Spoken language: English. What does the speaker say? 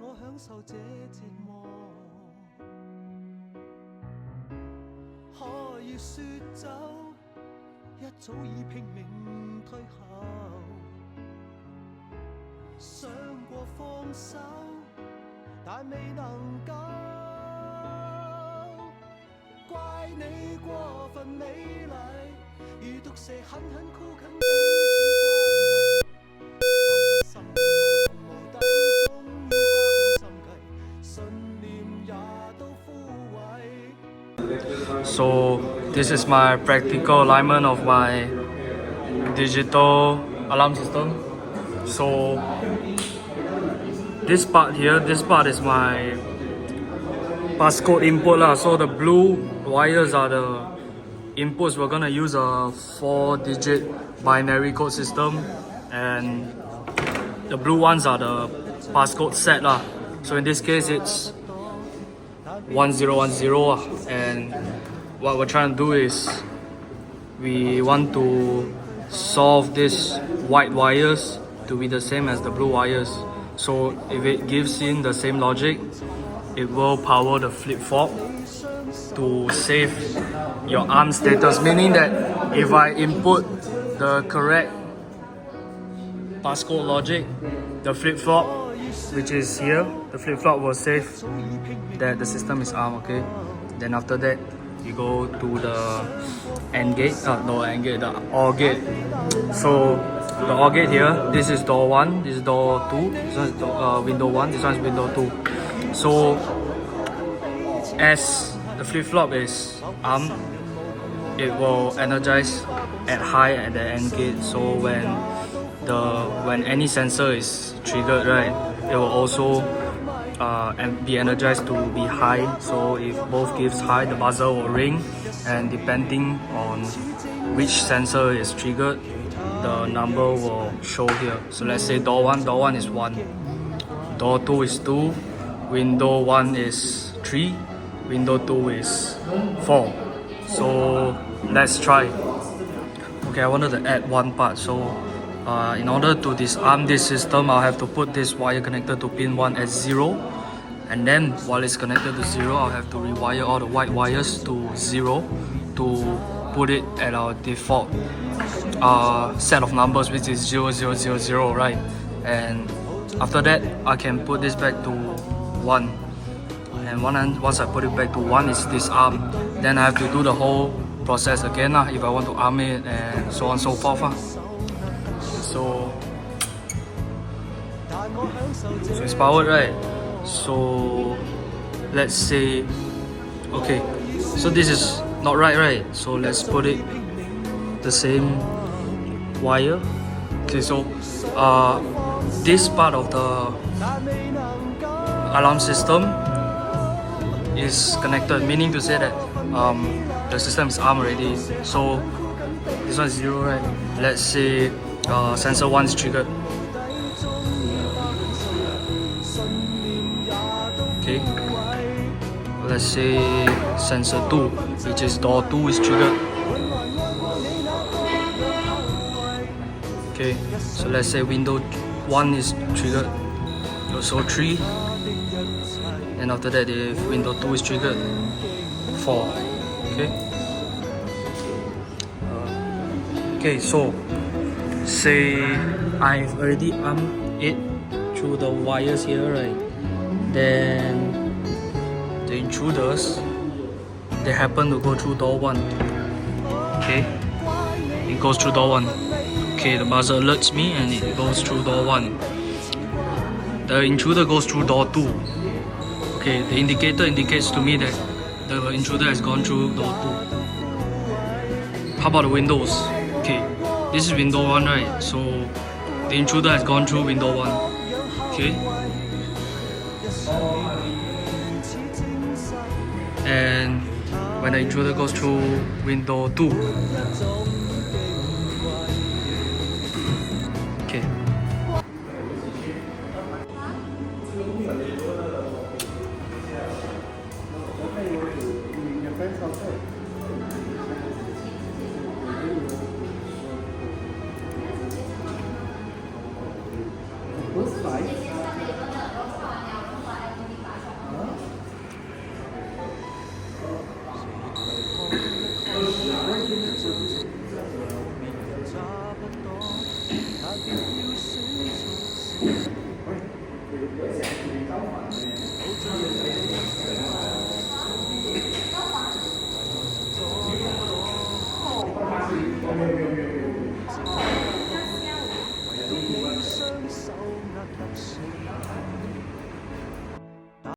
我享受這折磨。可以說走，一早已拼命退後。想過放手，但未能夠。怪你過分美麗，如毒蛇狠狠箍緊彼此關係。無底終於花空心計，信念也都枯萎。So this is my practical alignment of my digital alarm system. So this part here, this part is my passcode input lah. So the blue wires are the inputs. We're gonna use a 4-digit binary code system, and the blue ones are the passcode set lah. So in this case it's 1010 and what we're trying to do is we want to solve this white wires to be the same as the blue wires. So if it gives in the same logic, it will power the flip-flop to save your ARM status, meaning that if I input the correct passcode logic, the flip-flop, which is here, the flip-flop will save that the system is ARM, okay? Then after that, you go to the AND gate, the OR gate. So the OR gate here, this is door 1, this is door 2, this one is window 1, this one is window 2. So as the flip-flop is ARM, it will energize at high at the AND gate. So when any sensor is triggered, right, it will also be energized to be high. So if both gives high, the buzzer will ring, and depending on which sensor is triggered, the number will show here. So let's say door 1 is 1, door 2 is 2, window 1 is 3, window 2 is 4. So let's try. Okay, I wanted to add one part. So in order to disarm this system, I'll have to put this wire connector to pin 1 at 0, and then while it's connected to 0, I'll have to rewire all the white wires to 0 to put it at our default set of numbers, which is 0000, right? And after that, I can put this back to 1, and once I put it back to 1, it's disarmed. Then I have to do the whole process again if I want to arm it, and so on and so forth. So it's powered, right? So let's say, okay, so this is not right? So let's put it the same wire. Okay, so this part of the alarm system is connected, meaning to say that the system is armed already. So this one is 0, right? Let's say sensor 1 is triggered. Okay, let's say sensor 2, which is door 2, is triggered. Okay, so let's say window 1 is triggered, also 3, and after that if window 2 is triggered, 4. Okay, so say I've already armed it through the wires here, right? Then the intruders, they happen to go through door 1. Okay, it goes through door 1. Okay, the buzzer alerts me and it goes through door 1. The intruder goes through door 2. Okay, the indicator indicates to me that the intruder has gone through door 2. How about the windows? Okay, this is window 1, right? So the intruder has gone through window 1. Okay, and when the intruder goes through window 2, okay, 唯獨你雙手握得死。